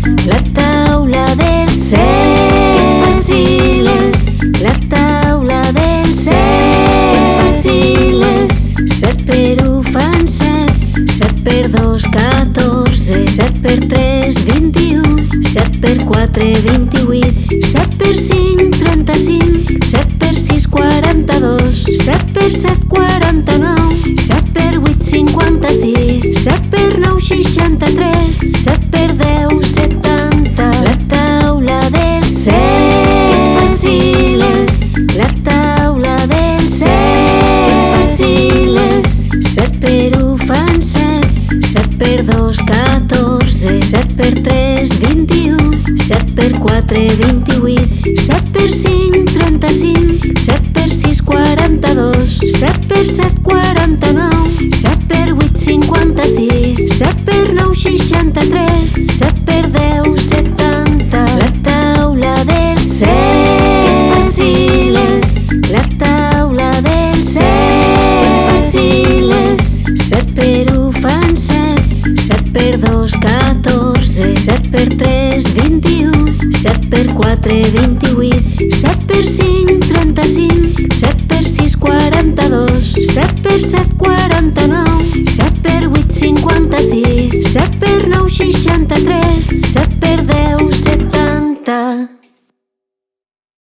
La taula del set, que fàcil és. La taula del set, que fàcil és. 7 per 1 fan 7, 7 per 2 14, 7 per 3 21, 7 per 4 28, 7 per 5 35, 7 per 6 42, 7 per 7 49, 7 per 8 56, 7 per 9 63, 7 per 10 70. La taula del set, que fàcil és. La taula del set, que fàcil és. 7 per 1 fan 7, 7 per 2 14, 7 per 3 21, 7 per 4 28, 7 per 5 35, 7 per 6 42, 7 per 7 49, 7 per 8 56, 7 per 9 63, 7 per 10 70. La taula del set, que fàcil és. La taula del set, que fàcil és. 7 per 1 fan 7, 7 per 2 14, 7 per 3 21, 7 per 4 28, 7 per 5 35, 7 per 6 42, 7 per 7 49, 7 per 8 56, 7